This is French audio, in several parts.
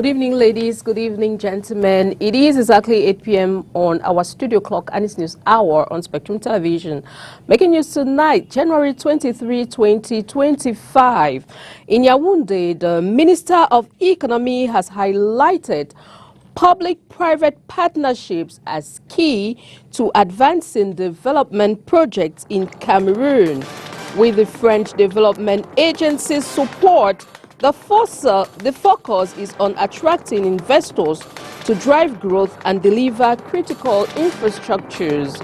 evening, ladies. Good evening, gentlemen. It is exactly 8 p.m. on our studio clock and it's news hour on Spectrum Television. Making news tonight, January 23, 2025. In Yaoundé, the Minister of Economy has highlighted public-private partnerships as key to advancing development projects in Cameroon. With the French Development Agency's support, the focus is on attracting investors to drive growth and deliver critical infrastructures.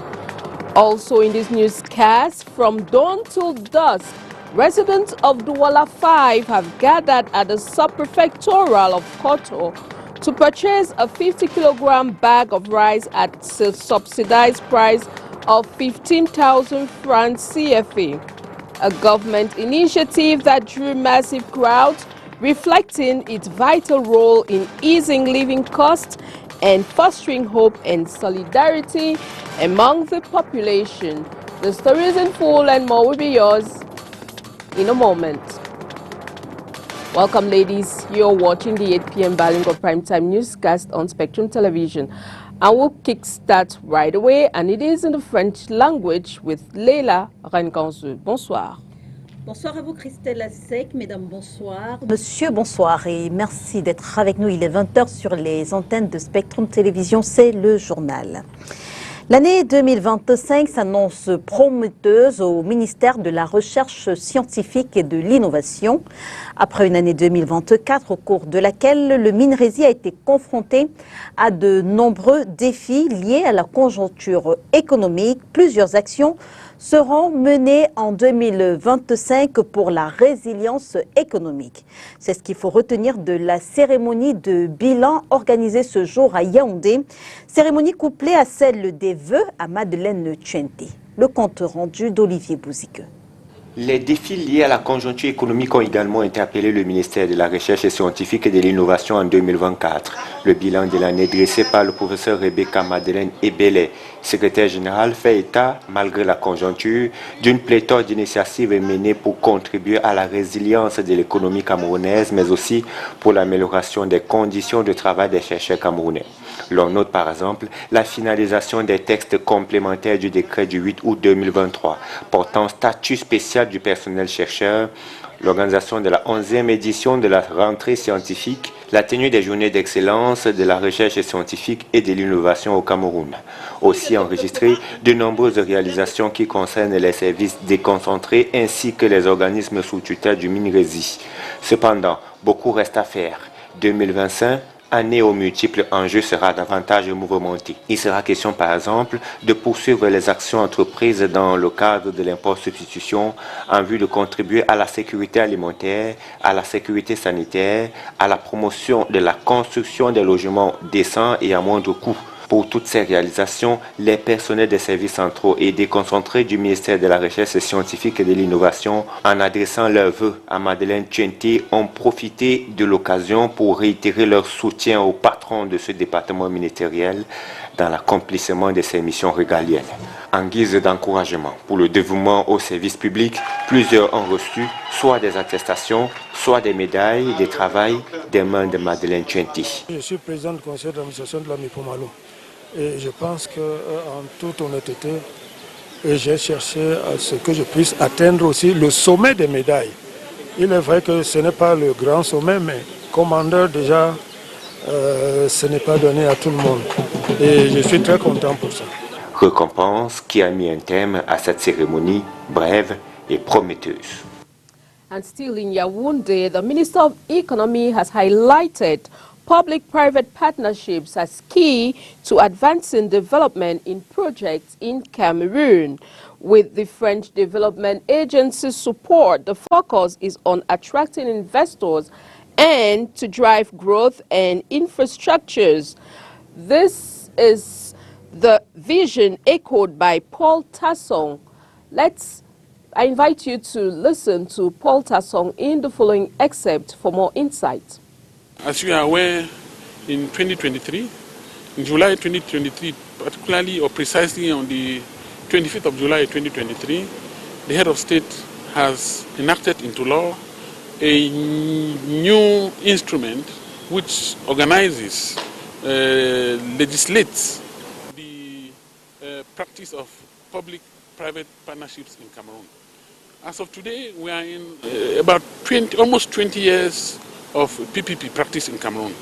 Also in this newscast, from dawn till dusk, residents of Douala 5 have gathered at the sub-prefectural of Koto to purchase a 50-kilogram bag of rice at a subsidized price of 15,000 francs CFA. A government initiative that drew massive crowds, reflecting its vital role in easing living costs and fostering hope and solidarity among the population. The story is in full and more will be yours in a moment. Welcome, ladies. You're watching the 8 p.m. Bilingual Primetime Newscast on Spectrum Television. And we'll kickstart right away, and it is in the French language with Leila Renkanzu. Bonsoir. Bonsoir à vous, Christelle Sec. Mesdames, bonsoir. Monsieur, bonsoir et merci d'être avec nous. Il est 20h sur les antennes de Spectrum Télévision. C'est le journal. L'année 2025 s'annonce prometteuse au ministère de la Recherche scientifique et de l'Innovation. Après une année 2024 au cours de laquelle le MINRESI a été confronté à de nombreux défis liés à la conjoncture économique, plusieurs actions seront menées en 2025 pour la résilience économique. C'est ce qu'il faut retenir de la cérémonie de bilan organisée ce jour à Yaoundé, cérémonie couplée à celle des vœux à Madeleine Tchenti. Le compte rendu d'Olivier Bouzique. Les défis liés à la conjoncture économique ont également interpellé le ministère de la Recherche scientifique et de l'Innovation en 2024. Le bilan de l'année dressé par le professeur Rebecca Madeleine Ebele, secrétaire général, fait état, malgré la conjoncture, d'une pléthore d'initiatives menées pour contribuer à la résilience de l'économie camerounaise, mais aussi pour l'amélioration des conditions de travail des chercheurs camerounais. L'on note par exemple la finalisation des textes complémentaires du décret du 8 août 2023 portant statut spécial du personnel chercheur, l'organisation de la 11e édition de la rentrée scientifique, la tenue des journées d'excellence de la recherche scientifique et de l'innovation au Cameroun. Aussi enregistré de nombreuses réalisations qui concernent les services déconcentrés ainsi que les organismes sous tutelle du MINRESI. Cependant, beaucoup reste à faire. 2025, année aux multiples enjeux, sera davantage mouvementée. Il sera question par exemple de poursuivre les actions entreprises dans le cadre de l'impôt-substitution en vue de contribuer à la sécurité alimentaire, à la sécurité sanitaire, à la promotion de la construction des logements décents et à moindre coût. Pour toutes ces réalisations, les personnels des services centraux et déconcentrés du ministère de la Recherche scientifique et de l'Innovation, en adressant leurs vœux à Madeleine Tchenti, ont profité de l'occasion pour réitérer leur soutien aux patrons de ce département ministériel dans l'accomplissement de ses missions régaliennes. En guise d'encouragement pour le dévouement au service public, plusieurs ont reçu soit des attestations, soit des médailles de travail des mains de Madeleine Tchenti. Je suis président du conseil d'administration de la Mipomalo. Et je pense qu'en toute honnêteté, j'ai cherché à ce que je puisse atteindre aussi le sommet des médailles. Il est vrai que ce n'est pas le grand sommet, mais commandeur déjà, ce n'est pas donné à tout le monde. Et je suis très content pour ça. Récompense qui a mis un thème à cette cérémonie brève et prometteuse. And still in Yaoundé, the Minister of Economy has highlighted public-private partnerships as key to advancing development in projects in Cameroon. With the French Development Agency's support, the focus is on attracting investors and to drive growth and infrastructures. This is the vision echoed by Paul Tassong. I invite you to listen to Paul Tassong in the following excerpt for more insight. As you are aware, in 2023, in July 2023, particularly or precisely on the 25th of July 2023, the head of state has enacted into law a new instrument which organizes, legislates the practice of public-private partnerships in Cameroon. As of today, we are in about almost 20 years of PPP practice in Cameroon.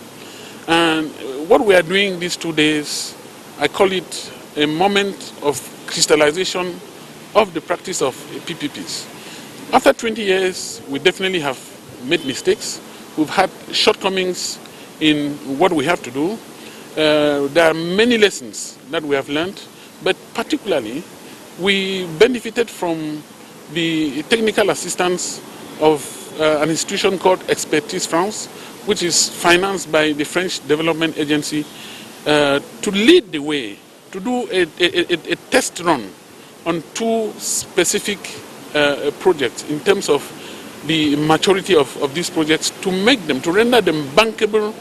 And what we are doing these 2 days, I call it a moment of crystallization of the practice of PPPs. After 20 years, we definitely have made mistakes. We've had shortcomings in what we have to do. There are many lessons that we have learned, but particularly we benefited from the technical assistance of an institution called Expertise France, which is financed by the French Development Agency, to lead the way, to do a test run on 2 specific projects in terms of the maturity of these projects, to render them bankable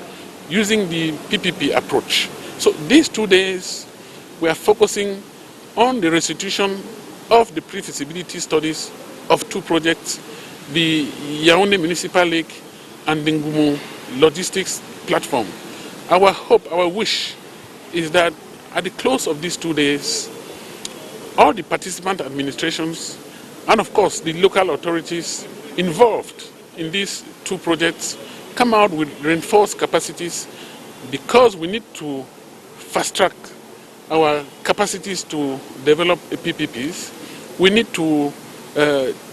using the PPP approach. So these 2 days, we are focusing on the restitution of the pre-feasibility studies of 2 projects, the Yaoundé Municipal Lake and the Ngumo Logistics Platform. Our hope, our wish is that at the close of these 2 days, all the participant administrations and of course the local authorities involved in these 2 projects come out with reinforced capacities, because we need to fast-track our capacities to develop PPPs. We need to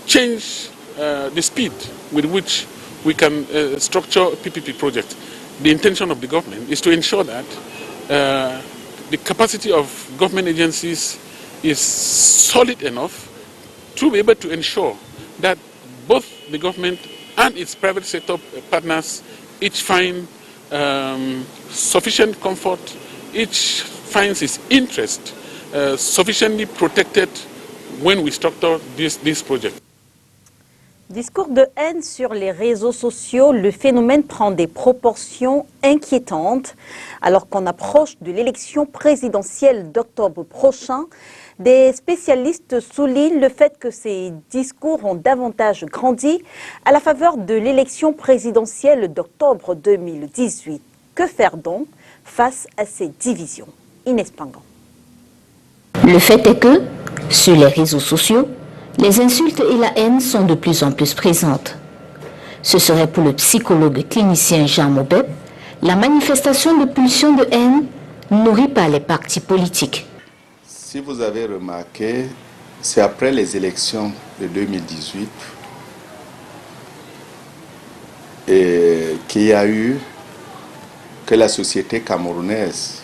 change the speed with which we can structure PPP projects. The intention of the government is to ensure that the capacity of government agencies is solid enough to be able to ensure that both the government and its private sector partners each find sufficient comfort, each finds its interest sufficiently protected when we structure this project. Discours de haine sur les réseaux sociaux, le phénomène prend des proportions inquiétantes. Alors qu'on approche de l'élection présidentielle d'octobre prochain, des spécialistes soulignent le fait que ces discours ont davantage grandi à la faveur de l'élection présidentielle d'octobre 2018. Que faire donc face à ces divisions? Inès Pangan. Le fait est que, sur les réseaux sociaux, les insultes et la haine sont de plus en plus présentes. Ce serait pour le psychologue clinicien Jean Maubet la manifestation de pulsions de haine nourrie par les partis politiques. Si vous avez remarqué, c'est après les élections de 2018 qu'il y a eu que la société camerounaise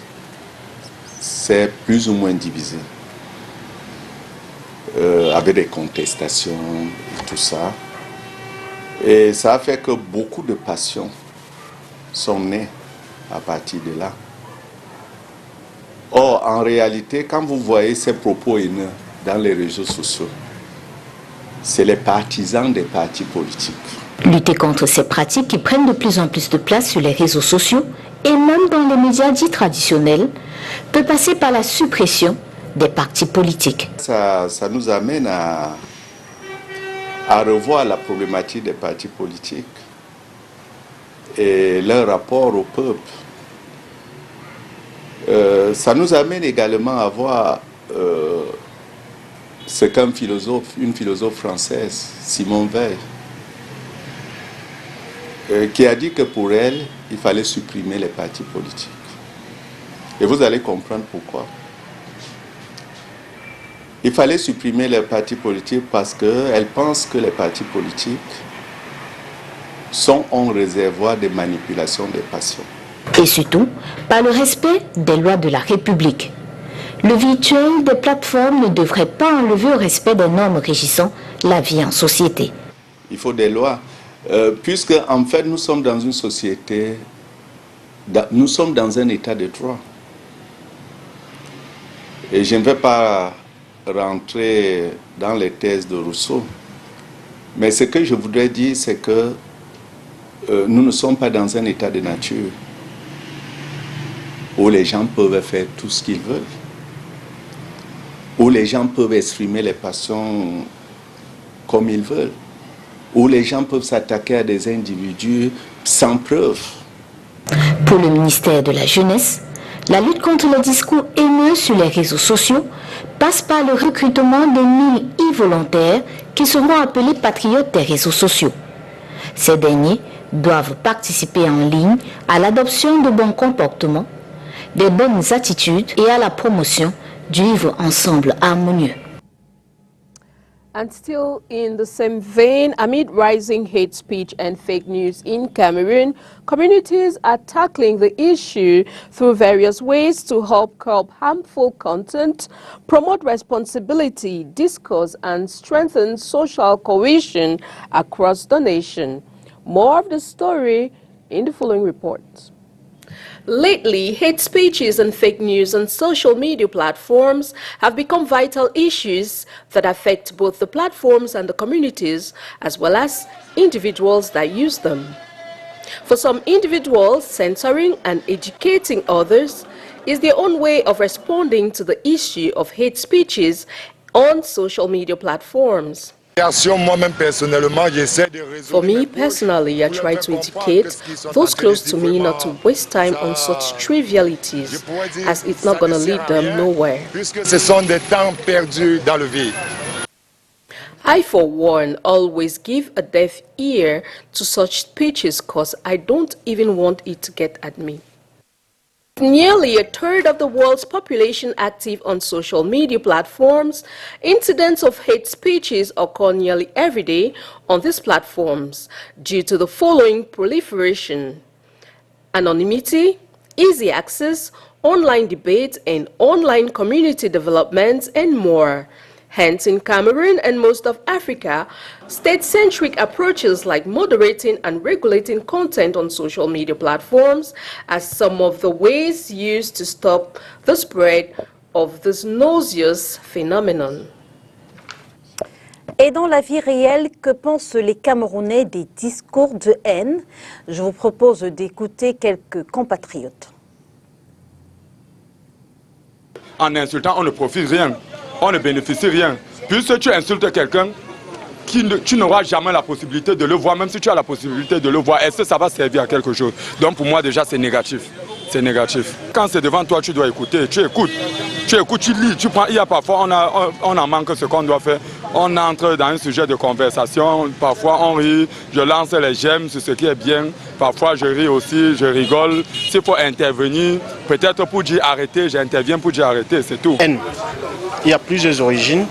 s'est plus ou moins divisée. Avec des contestations et tout ça. Et ça a fait que beaucoup de passions sont nées à partir de là. Or, en réalité, quand vous voyez ces propos haineux dans les réseaux sociaux, c'est les partisans des partis politiques. Lutter contre ces pratiques qui prennent de plus en plus de place sur les réseaux sociaux et même dans les médias dits traditionnels peut passer par la suppression des partis politiques. Ça nous amène à revoir la problématique des partis politiques et leur rapport au peuple. Ça nous amène également à voir ce qu'une philosophe française, Simone Veil, qui a dit que pour elle, il fallait supprimer les partis politiques. Et vous allez comprendre pourquoi. Il fallait supprimer les partis politiques parce qu'elle pense que les partis politiques sont un réservoir de manipulation des passions. Et surtout, par le respect des lois de la République. Le virtuel des plateformes ne devrait pas enlever au respect des normes régissant la vie en société. Il faut des lois, puisque en fait nous sommes dans une société, nous sommes dans un état de droit. Et je ne vais pas rentrer dans les thèses de Rousseau. Mais ce que je voudrais dire, c'est que nous ne sommes pas dans un état de nature où les gens peuvent faire tout ce qu'ils veulent, où les gens peuvent exprimer les passions comme ils veulent, où les gens peuvent s'attaquer à des individus sans preuve. Pour le ministère de la Jeunesse, la lutte contre les discours haineux sur les réseaux sociaux passe par le recrutement de 1000 e-volontaires qui seront appelés patriotes des réseaux sociaux. Ces derniers doivent participer en ligne à l'adoption de bons comportements, des bonnes attitudes et à la promotion du vivre ensemble harmonieux. And still in the same vein, amid rising hate speech and fake news in Cameroon, communities are tackling the issue through various ways to help curb harmful content, promote responsibility, discourse, and strengthen social cohesion across the nation. More of the story in the following report. Lately, hate speeches and fake news on social media platforms have become vital issues that affect both the platforms and the communities, as well as individuals that use them. For some individuals, censoring and educating others is their own way of responding to the issue of hate speeches on social media platforms. For me personally, I try to educate those close to me not to waste time on such trivialities, as it's not going to lead them nowhere. I, for one, always give a deaf ear to such speeches because I don't even want it to get at me. Nearly a third of the world's population active on social media platforms, incidents of hate speeches occur nearly every day on these platforms due to the following proliferation: anonymity, easy access, online debate, and online community development, and more. Hence, in Cameroon and most of Africa, state-centric approaches like moderating and regulating content on social media platforms are some of the ways used to stop the spread of this nauseous phenomenon. Et dans la vie réelle, que pensent les Camerounais des discours de haine? Je vous propose d'écouter quelques compatriotes. En insultant, on ne profite rien. On ne bénéficie rien. Puisque tu insultes quelqu'un, tu n'auras jamais la possibilité de le voir, même si tu as la possibilité de le voir. Est-ce que ça va servir à quelque chose? Donc pour moi déjà c'est négatif. C'est négatif. Quand c'est devant toi, tu dois écouter. Tu écoutes, tu lis, tu prends. Il y a parfois, on en manque ce qu'on doit faire. On entre dans un sujet de conversation. Parfois on rit, je lance les j'aime sur ce qui est bien. Parfois je ris aussi, je rigole. S'il faut intervenir, peut-être pour dire arrêter, j'interviens pour dire arrêter, c'est tout. Il y a plusieurs origines.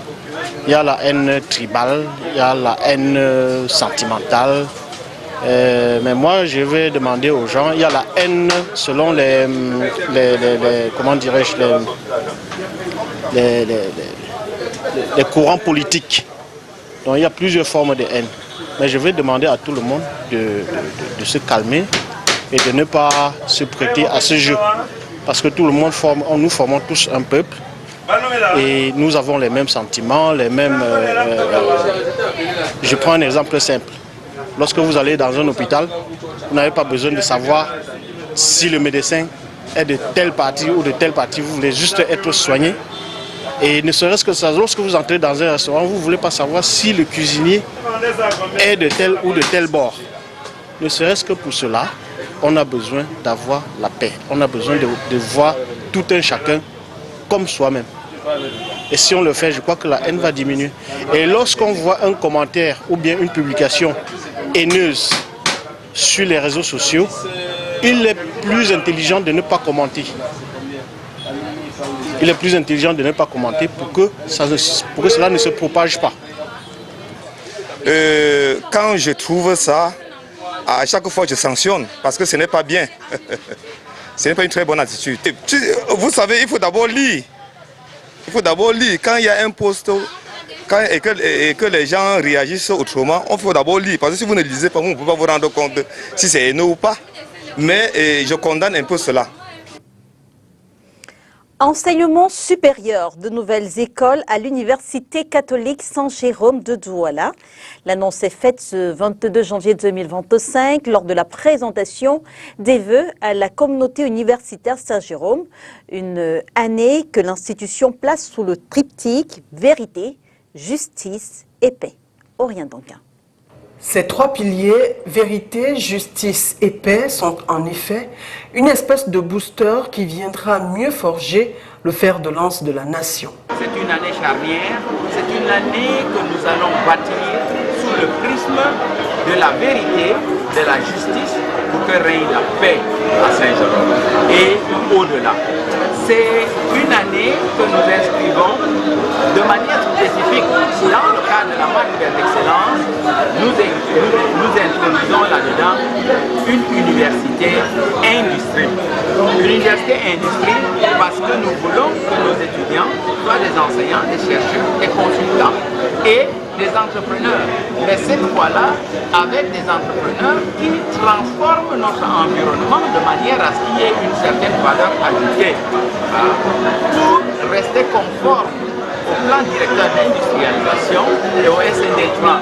Il y a la haine tribale, il y a la haine sentimentale. Mais moi, je vais demander aux gens, il y a la haine selon les comment dirais-je, les courants politiques. Donc il y a plusieurs formes de haine. Mais je vais demander à tout le monde de se calmer et de ne pas se prêter à ce jeu. Parce que tout le monde nous formons tous un peuple. Et nous avons les mêmes sentiments, les mêmes... Je prends un exemple simple. Lorsque vous allez dans un hôpital, vous n'avez pas besoin de savoir si le médecin est de telle partie ou de telle partie. Vous voulez juste être soigné. Et ne serait-ce que ça, lorsque vous entrez dans un restaurant, vous ne voulez pas savoir si le cuisinier est de tel ou de tel bord. Ne serait-ce que pour cela, on a besoin d'avoir la paix. On a besoin de voir tout un chacun comme soi-même. Et si on le fait, je crois que la haine va diminuer. Et lorsqu'on voit un commentaire ou bien une publication haineuse sur les réseaux sociaux, il est plus intelligent de ne pas commenter. Il est plus intelligent de ne pas commenter pour que cela ne se propage pas. Quand je trouve ça, à chaque fois je sanctionne parce que ce n'est pas bien. Ce n'est pas une très bonne attitude. Vous savez, il faut d'abord lire. Il faut d'abord lire. Quand il y a un post et que les gens réagissent autrement, il faut d'abord lire. Parce que si vous ne lisez pas, vous ne pouvez pas vous rendre compte si c'est haineux ou pas. Mais je condamne un peu cela. Enseignement supérieur, de nouvelles écoles à l'Université catholique Saint-Jérôme de Douala. L'annonce est faite ce 22 janvier 2025 lors de la présentation des vœux à la communauté universitaire Saint-Jérôme. Une année que l'institution place sous le triptyque vérité, justice et paix. Aurélien Duncan. Ces trois piliers, vérité, justice et paix, sont en effet une espèce de booster qui viendra mieux forger le fer de lance de la nation. C'est une année charnière, c'est une année que nous allons bâtir sous le prisme de la vérité, de la justice, pour que règne la paix à Saint-Jérôme et au-delà. C'est une année que nous inscrivons de manière spécifique dans le cadre de la marque vers l'excellence. Nous introduisons là-dedans une université industrie. Une université industrie parce que nous voulons que nos étudiants soient des enseignants, des chercheurs, des consultants et des entrepreneurs. Mais cette fois-là, avec des entrepreneurs qui transforment notre environnement de manière à ce qu'il y ait une certaine valeur ajoutée pour rester conforme au plan directeur d'industrialisation et au SND 30.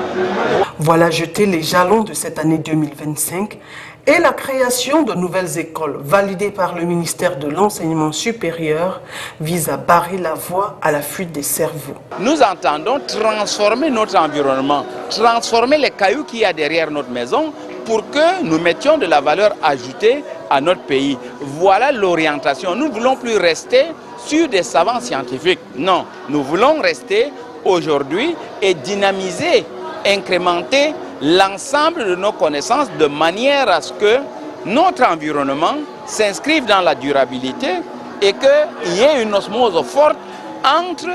Voilà jeter les jalons de cette année 2025 et la création de nouvelles écoles validées par le ministère de l'Enseignement supérieur vise à barrer la voie à la fuite des cerveaux. Nous entendons transformer notre environnement, transformer les cailloux qu'il y a derrière notre maison pour que nous mettions de la valeur ajoutée à notre pays. Voilà l'orientation. Nous ne voulons plus rester sur des savants scientifiques. Non, nous voulons rester aujourd'hui et dynamiser, incrémenter l'ensemble de nos connaissances de manière à ce que notre environnement s'inscrive dans la durabilité et qu'il y ait une osmose forte entre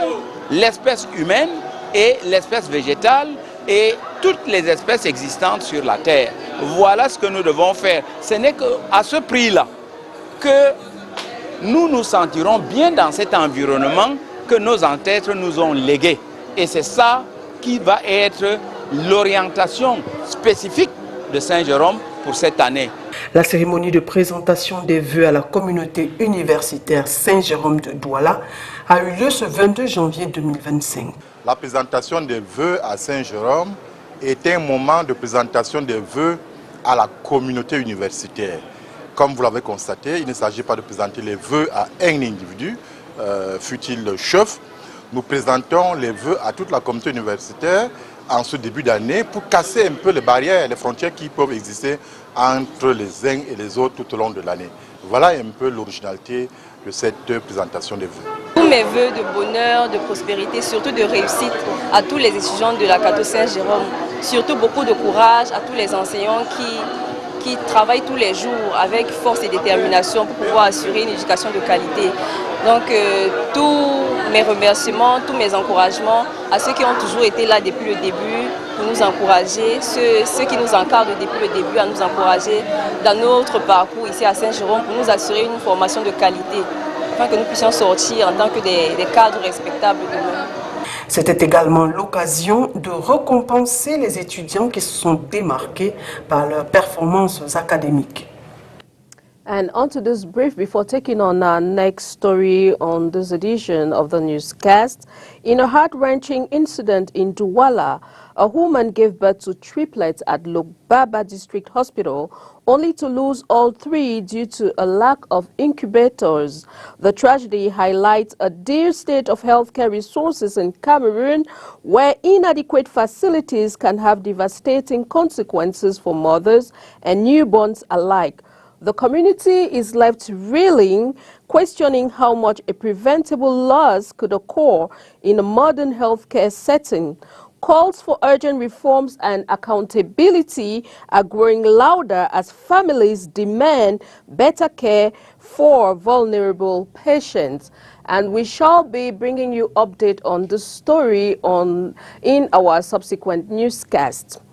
l'espèce humaine et l'espèce végétale et toutes les espèces existantes sur la Terre. Voilà ce que nous devons faire. Ce n'est qu'à ce prix-là que nous nous sentirons bien dans cet environnement que nos ancêtres nous ont légué. Et c'est ça qui va être l'orientation spécifique de Saint-Jérôme pour cette année. La cérémonie de présentation des vœux à la communauté universitaire Saint-Jérôme de Douala a eu lieu ce 22 janvier 2025. La présentation des vœux à Saint-Jérôme est un moment de présentation des vœux à la communauté universitaire. Comme vous l'avez constaté, il ne s'agit pas de présenter les vœux à un individu, fût-il le chef. Nous présentons les vœux à toute la communauté universitaire en ce début d'année pour casser un peu les barrières, les frontières qui peuvent exister entre les uns et les autres tout au long de l'année. Voilà un peu l'originalité de cette présentation des vœux. Tous mes vœux de bonheur, de prospérité, surtout de réussite à tous les étudiants de la Cato Saint-Jérôme, surtout beaucoup de courage à tous les enseignants qui travaillent tous les jours avec force et détermination pour pouvoir assurer une éducation de qualité. Donc tous mes remerciements, tous mes encouragements à ceux qui ont toujours été là depuis le début pour nous encourager, ceux qui nous encadrent depuis le début à nous encourager dans notre parcours ici à Saint-Jérôme pour nous assurer une formation de qualité afin que nous puissions sortir en tant que des cadres respectables demain. C'était également l'occasion de récompenser les étudiants qui se sont démarqués par leurs performances académiques. And on to this brief before taking on our next story on this edition of the newscast. In a heart-wrenching incident in Douala, a woman gave birth to triplets at Lokbaba District Hospital, only to lose all three due to a lack of incubators. The tragedy highlights a dire state of healthcare resources in Cameroon, where inadequate facilities can have devastating consequences for mothers and newborns alike. The community is left reeling, questioning how much a preventable loss could occur in a modern healthcare setting. Calls for urgent reforms and accountability are growing louder as families demand better care for vulnerable patients. And we shall be bringing you update on this story in our subsequent newscast.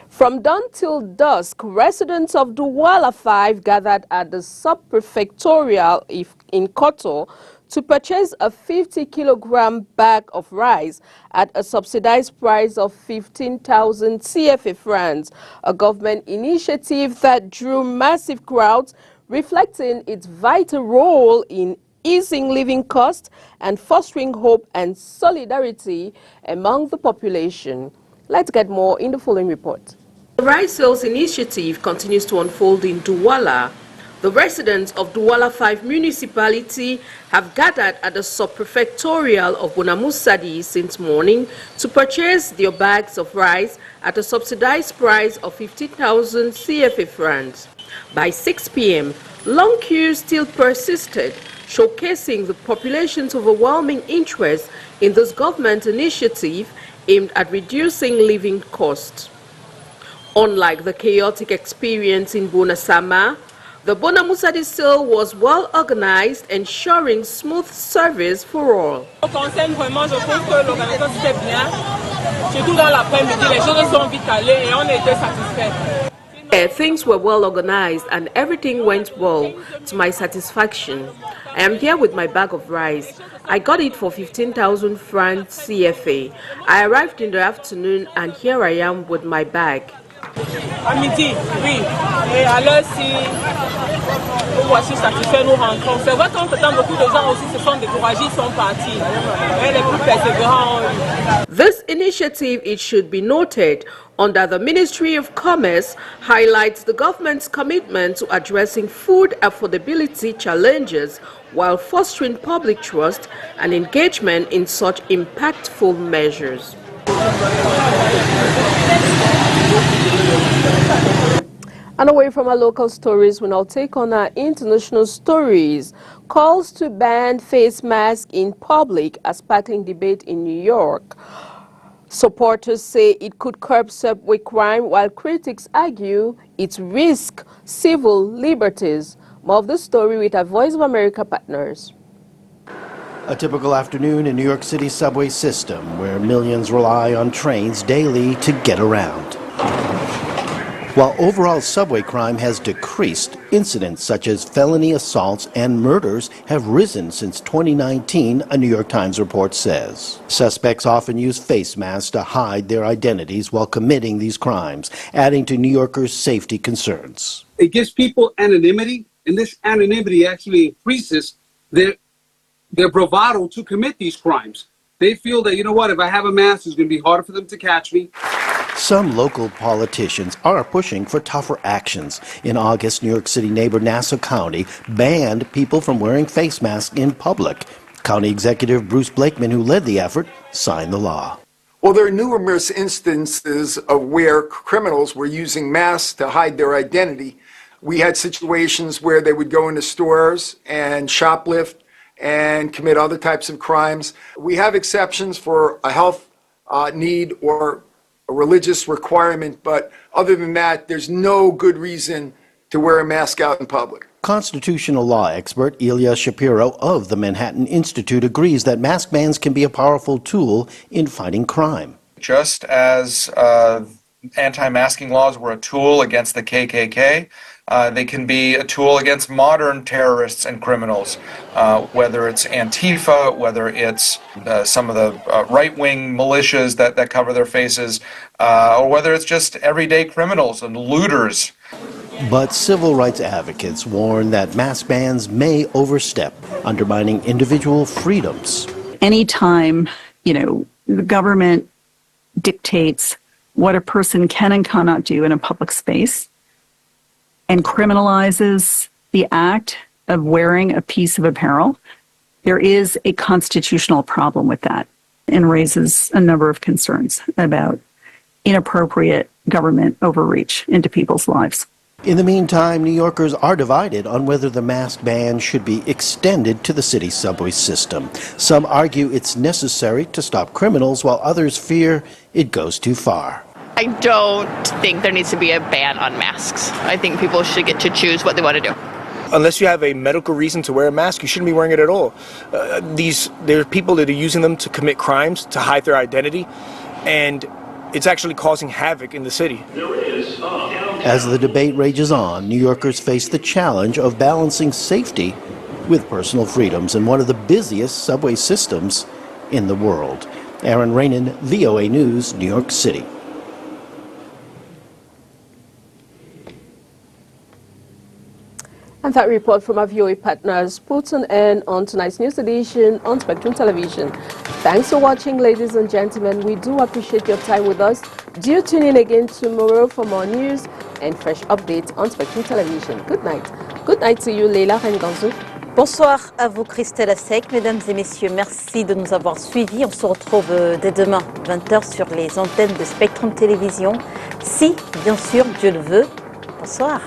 From dawn till dusk, residents of Douala 5 gathered at the sub-prefectorial in Koto to purchase a 50-kilogram bag of rice at a subsidized price of 15,000 CFA francs, a government initiative that drew massive crowds, reflecting its vital role in easing living costs and fostering hope and solidarity among the population. Let's get more in the following report. The Rice Sales Initiative continues to unfold in Douala. The residents of Douala 5 municipality have gathered at the sub-prefectorial of Bonamusadi since morning to purchase their bags of rice at a subsidized price of 50,000 CFA francs. By 6 p.m., long queues still persisted, showcasing the population's overwhelming interest in this government initiative aimed at reducing living costs. Unlike the chaotic experience in Bonasama, the Bonamusadi sale was well organized, ensuring smooth service for all. Things were well organized and everything went well to my satisfaction. I am here with my bag of rice. I got it for 15,000 francs CFA. I arrived in the afternoon and here I am with my bag. À midi, oui. Et à l'heure si nous voici satisfaits, nous rentrons. C'est vrai qu'entre-temps, beaucoup de gens aussi se sont découragés, ils sont partis. Mais les plus persévérants ont eu. This initiative, it should be noted, under the Ministry of Commerce, highlights the government's commitment to addressing food affordability challenges while fostering public trust and engagement in such impactful measures. And away from our local stories, we now take on our international stories. Calls to ban face masks in public are sparkling debate in New York. Supporters say it could curb subway crime, while critics argue it risks civil liberties. More of the story with our Voice of America partners. A typical afternoon in New York City's subway system, where millions rely on trains daily to get around. While overall subway crime has decreased, incidents such as felony assaults and murders have risen since 2019, a New York Times report says. Suspects often use face masks to hide their identities while committing these crimes, adding to New Yorkers' safety concerns. It gives people anonymity, and this anonymity actually increases their bravado to commit these crimes. They feel that, you know what, if I have a mask, it's going to be harder for them to catch me. Some local politicians are pushing for tougher actions. In August, New York City neighbor Nassau County banned people from wearing face masks in public. County Executive Bruce Blakeman, who led the effort, signed the law. Well, there are numerous instances of where criminals were using masks to hide their identity. We had situations where they would go into stores and shoplift and commit other types of crimes. We have exceptions for a health need or a religious requirement, but other than that, there's no good reason to wear a mask out in public. Constitutional law expert Ilya Shapiro of the Manhattan Institute agrees that mask bans can be a powerful tool in fighting crime. Just as anti-masking laws were a tool against the KKK, they can be a tool against modern terrorists and criminals, whether it's Antifa, whether it's some of the right-wing militias that cover their faces, or whether it's just everyday criminals and looters. But civil rights advocates warn that mask bans may overstep, undermining individual freedoms. Anytime, the government dictates what a person can and cannot do in a public space and criminalizes the act of wearing a piece of apparel, there is a constitutional problem with that and raises a number of concerns about inappropriate government overreach into people's lives. In the meantime, New Yorkers are divided on whether the mask ban should be extended to the city's subway system. Some argue it's necessary to stop criminals, while others fear it goes too far. I don't think there needs to be a ban on masks. I think people should get to choose what they want to do. Unless you have a medical reason to wear a mask, you shouldn't be wearing it at all. There are people that are using them to commit crimes, to hide their identity, and it's actually causing havoc in the city. As the debate rages on, New Yorkers face the challenge of balancing safety with personal freedoms in one of the busiest subway systems in the world. Aaron Rainin, VOA News, New York City. And that report from our VOA partners puts an end on tonight's news edition on Spectrum Television. Thanks for watching, ladies and gentlemen. We do appreciate your time with us. Do tune in again tomorrow for more news and fresh updates on Spectrum Television. Good night. Good night to you, Leila Renganzou. Bonsoir à vous, Christelle Assec. Mesdames et messieurs, merci de nous avoir suivis. On se retrouve dès demain, 20h, sur les antennes de Spectrum Télévision. Si, bien sûr, Dieu le veut. Bonsoir.